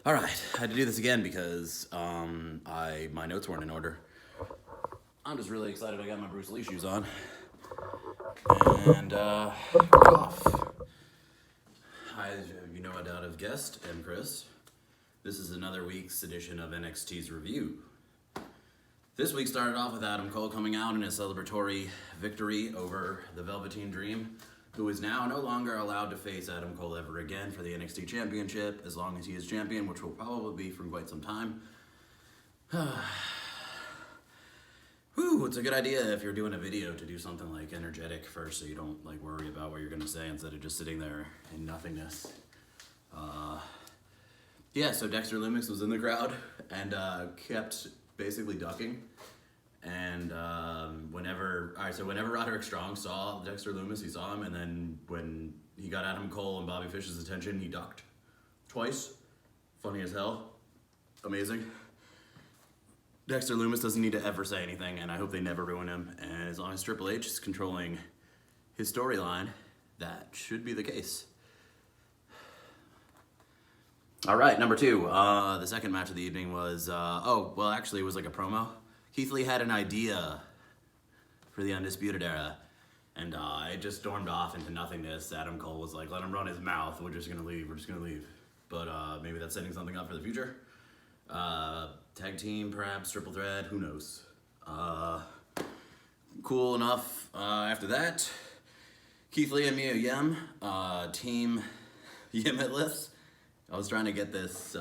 Alright, I had to do this again because my notes weren't in order. I'm just really excited I got my Bruce Lee shoes on. And we're off. Hi, you know I doubt have guessed, I'm Chris. This is another week's edition of NXT's Review. This week started off with Adam Cole coming out in a celebratory victory over the Velveteen Dream, who is now no longer allowed to face Adam Cole ever again for the NXT Championship, as long as he is champion, which will probably be for quite some time. Whew, it's a good idea if you're doing a video to do something like energetic first, so you don't like worry about what you're gonna say instead of just sitting there in nothingness. Yeah, so Dexter Lumis was in the crowd and kept basically ducking. And whenever Roderick Strong saw Dexter Lumis, he saw him, and then when he got Adam Cole and Bobby Fish's attention, he ducked twice. Funny as hell. Amazing. Dexter Lumis doesn't need to ever say anything, and I hope they never ruin him. And as long as Triple H is controlling his storyline, that should be the case. All right, number two. The second match of the evening was, it was like a promo. Keith Lee had an idea for the Undisputed Era, and it just stormed off into nothingness. Adam Cole was like, let him run his mouth. We're just going to leave. But maybe that's setting something up for the future. Tag team, perhaps, triple threat, who knows. Cool enough. After that, Keith Lee and Mia Yim, Team Yimitless. I was trying to get this,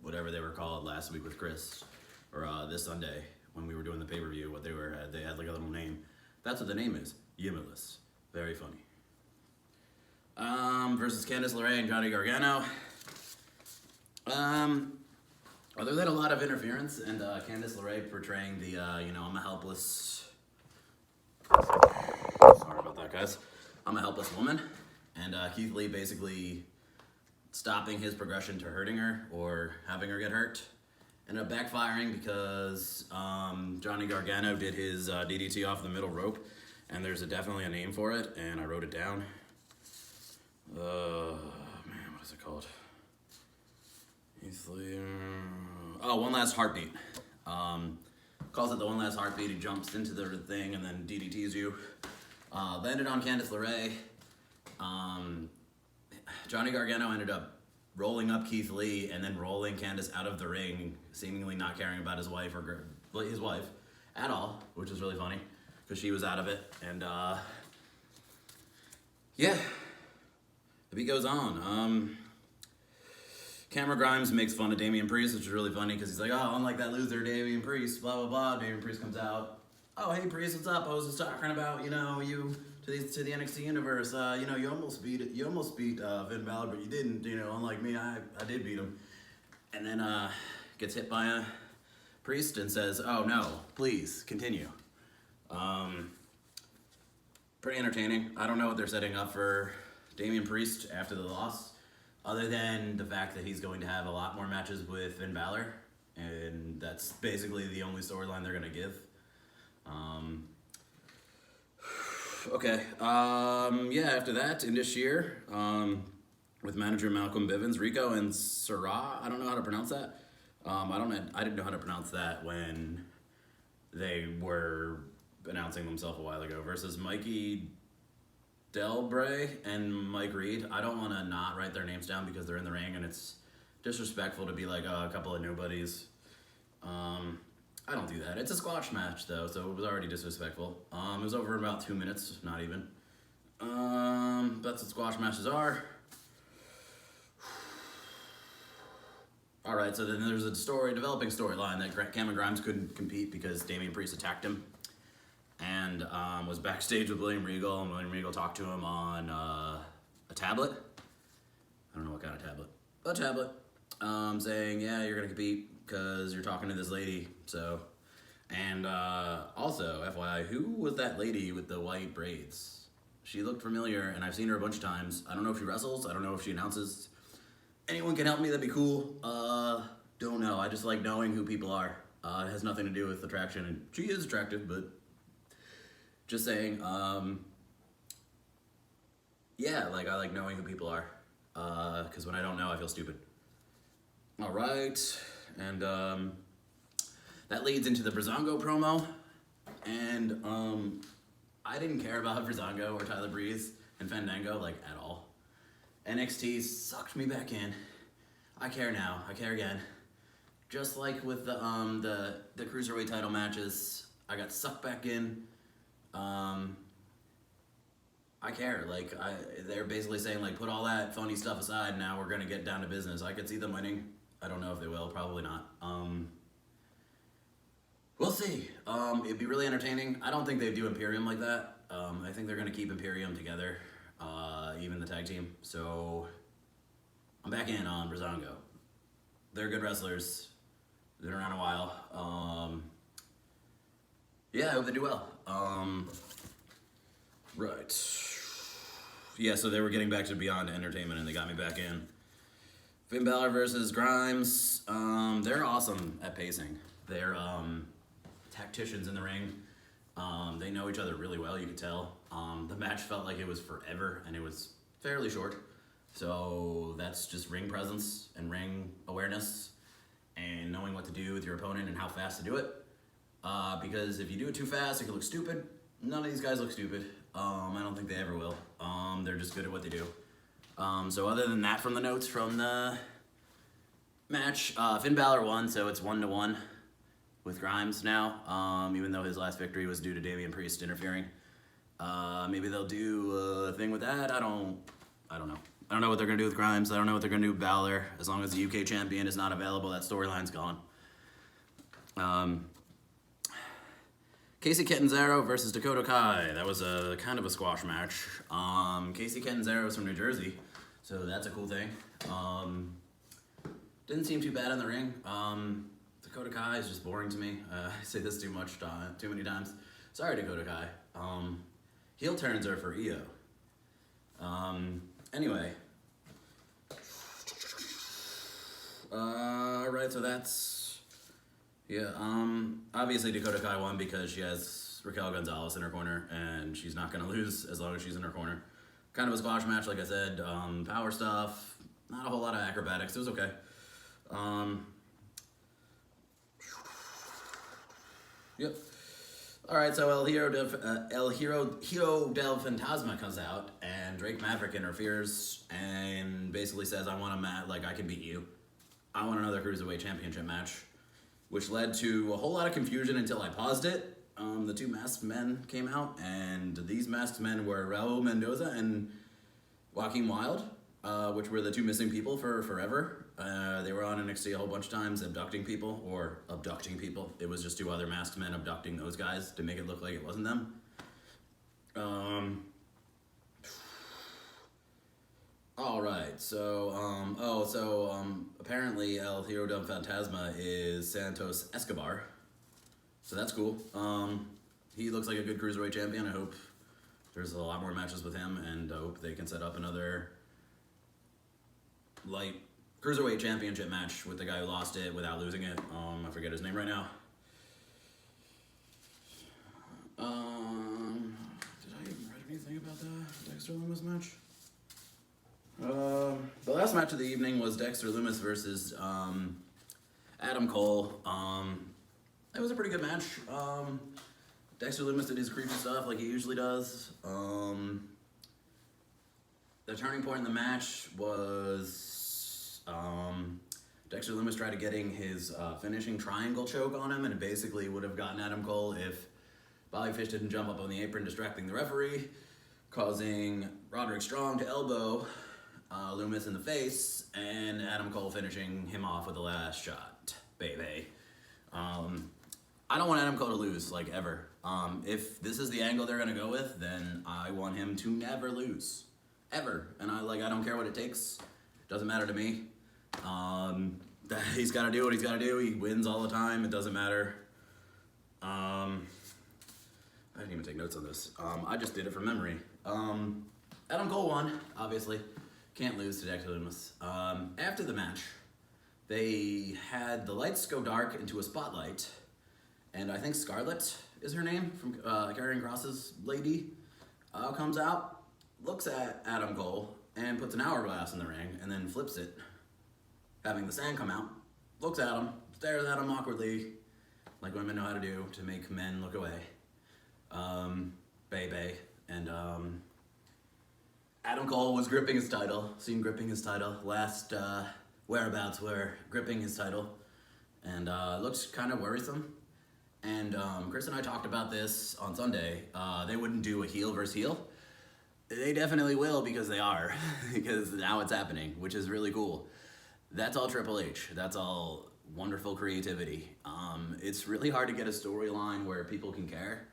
whatever they were called last week with Chris, or this Sunday when we were doing the pay-per-view, they had like a little name. That's what the name is, Yimitless. Very funny. Versus Candice LeRae and Johnny Gargano. Other than a lot of interference and Candice LeRae portraying the, I'm a helpless... Sorry about that, guys. I'm a helpless woman. And Keith Lee basically stopping his progression to hurting her or having her get hurt. Ended up backfiring because Johnny Gargano did his DDT off the middle rope, and there's definitely a name for it, and I wrote it down. What is it called? One Last Heartbeat. Calls it the One Last Heartbeat. He jumps into the thing and then DDTs you. Landed on Candice LeRae. Johnny Gargano ended up rolling up Keith Lee and then rolling Candice out of the ring, seemingly not caring about his wife at all, which is really funny because she was out of it. And the beat goes on. Cameron Grimes makes fun of Damian Priest, which is really funny because he's like, oh, unlike that loser Damian Priest, blah, blah, blah. Damian Priest comes out. Oh, hey, Priest, what's up? I was just talking about, you to the NXT universe. You almost beat Finn Balor, but you didn't. Unlike me, I did beat him. And then gets hit by a Priest and says, "Oh no, please continue." Pretty entertaining. I don't know what they're setting up for Damian Priest after the loss, other than the fact that he's going to have a lot more matches with Finn Balor, and that's basically the only storyline they're gonna give. Okay, after that, in this year, with manager Malcolm Bivens, Rico and Sarah, I don't know how to pronounce that. I didn't know how to pronounce that when they were announcing themselves a while ago, versus Mikey Delbray and Mike Reed. I don't want to not write their names down because they're in the ring, and it's disrespectful to be like a couple of nobodies. I don't do that. It's a squash match, though, so it was already disrespectful. It was over in about 2 minutes, not even. That's what squash matches are. Alright, so then there's a developing storyline that Cameron Grimes couldn't compete because Damian Priest attacked him. And was backstage with William Regal, and William Regal talked to him on a tablet. I don't know what kind of tablet. A tablet. Saying, yeah, you're going to compete because you're talking to this lady, so. And also, FYI, who was that lady with the white braids? She looked familiar, and I've seen her a bunch of times. I don't know if she wrestles. I don't know if she announces. Anyone can help me, that'd be cool. Don't know. I just like knowing who people are. It has nothing to do with attraction, and she is attractive, but just saying, I like knowing who people are. Because when I don't know, I feel stupid. All right, and that leads into the Breezango promo, and I didn't care about Breezango or Tyler Breeze and Fandango like at all. NXT sucked me back in. I care now. I care again. Just like with the cruiserweight title matches, I got sucked back in. I care. Like they're basically saying like put all that funny stuff aside. Now we're gonna get down to business. I could see them winning. I don't know if they will. Probably not. We'll see. It'd be really entertaining. I don't think they do Imperium like that. I think they're gonna keep Imperium together, even the tag team. So I'm back in on Breezango. They're good wrestlers. They've been around a while. Yeah, I hope they do well. Right. Yeah, so they were getting back to Beyond Entertainment and they got me back in. Finn Balor versus Grimes. They're awesome at pacing. They're tacticians in the ring. They know each other really well, you could tell. The match felt like it was forever and it was fairly short. So that's just ring presence and ring awareness and knowing what to do with your opponent and how fast to do it. Because if you do it too fast, it can look stupid. None of these guys look stupid. I don't think they ever will. They're just good at what they do. So other than that from the notes from the match, Finn Balor won, so it's 1-1 with Grimes now, even though his last victory was due to Damian Priest interfering. Maybe they'll do a thing with that. I don't know. I don't know what they're going to do with Grimes. I don't know what they're going to do with Balor. As long as the UK champion is not available, that storyline's gone. Casey Catanzaro versus Dakota Kai. That was a kind of a squash match. Casey Catanzaro is from New Jersey, so that's a cool thing. Didn't seem too bad in the ring. Dakota Kai is just boring to me. I say this too many times. Sorry, Dakota Kai. Heel turns are for Io. Anyway. Alright, so that's... Yeah, obviously Dakota Kai won because she has Raquel Gonzalez in her corner, and she's not going to lose as long as she's in her corner. Kind of a squash match, like I said. Power stuff, not a whole lot of acrobatics. It was okay. Yep. Alright, so El Hero del Fantasma comes out, and Drake Maverick interferes, and basically says, I want a match, like, I can beat you. I want another Cruiserweight Championship match. Which led to a whole lot of confusion until I paused it. The two masked men came out, and these masked men were Raul Mendoza and Joaquin Wilde, which were the two missing people for forever. They were on NXT a whole bunch of times, abducting people. It was just two other masked men abducting those guys to make it look like it wasn't them. Alright, so, apparently El Hero del Fantasma is Santos Escobar. So that's cool. He looks like a good Cruiserweight champion. I hope there's a lot more matches with him, and I hope they can set up another light Cruiserweight championship match with the guy who lost it without losing it. I forget his name right now. Did I even write anything about the Dexter Lumis match? The last match of the evening was Dexter Lumis versus Adam Cole. It was a pretty good match. Dexter Lumis did his creepy stuff like he usually does. The turning point in the match was Dexter Lumis tried to getting his finishing triangle choke on him, and it basically would have gotten Adam Cole if Bobby Fish didn't jump up on the apron distracting the referee, causing Roderick Strong to elbow Lumis in the face, and Adam Cole finishing him off with the last shot. BAYBAY. I don't want Adam Cole to lose, like, ever. If this is the angle they're gonna go with, then I want him to never lose. Ever. And I don't care what it takes. Doesn't matter to me. He's gotta do what he's gotta do. He wins all the time. It doesn't matter. I didn't even take notes on this. I just did it from memory. Adam Cole won, obviously. Can't lose to Dexter Lumis. After the match, they had the lights go dark into a spotlight, and I think Scarlett is her name, from Karrion Kross's lady, comes out, looks at Adam Cole, and puts an hourglass in the ring, and then flips it, having the sand come out. looks at him, stares at him awkwardly, like women know how to do to make men look away. BAYBAY. And Adam Cole was gripping his title, seen gripping his title. Last whereabouts were gripping his title. And looks kind of worrisome. And Chris and I talked about this on Sunday. They wouldn't do a heel versus heel. They definitely will, because they are. Because now it's happening, which is really cool. That's all Triple H. That's all wonderful creativity. It's really hard to get a storyline where people can care,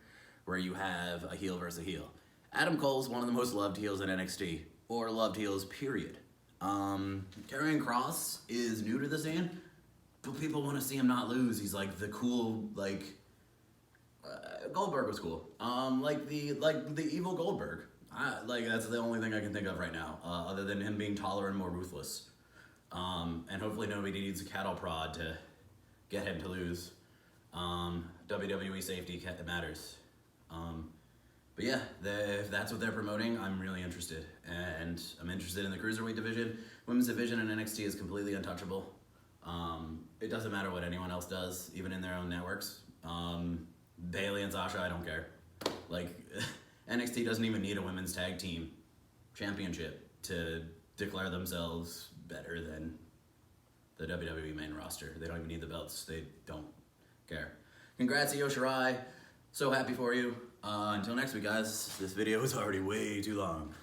where you have a heel versus a heel. Adam Cole's one of the most loved heels in NXT, or loved heels, period. Karrion Kross is new to the scene, but people want to see him not lose. He's like the cool, like, Goldberg was cool. Like the evil Goldberg. That's the only thing I can think of right now, other than him being taller and more ruthless. And hopefully nobody needs a cattle prod to get him to lose. WWE safety matters. But yeah, if that's what they're promoting, I'm really interested. And I'm interested in the Cruiserweight division. Women's division in NXT is completely untouchable. It doesn't matter what anyone else does, even in their own networks. Bayley and Sasha, I don't care. Like, NXT doesn't even need a women's tag team championship to declare themselves better than the WWE main roster. They don't even need the belts. They don't care. Congrats to Io Shirai. So happy for you. Until next week, guys. This video is already way too long.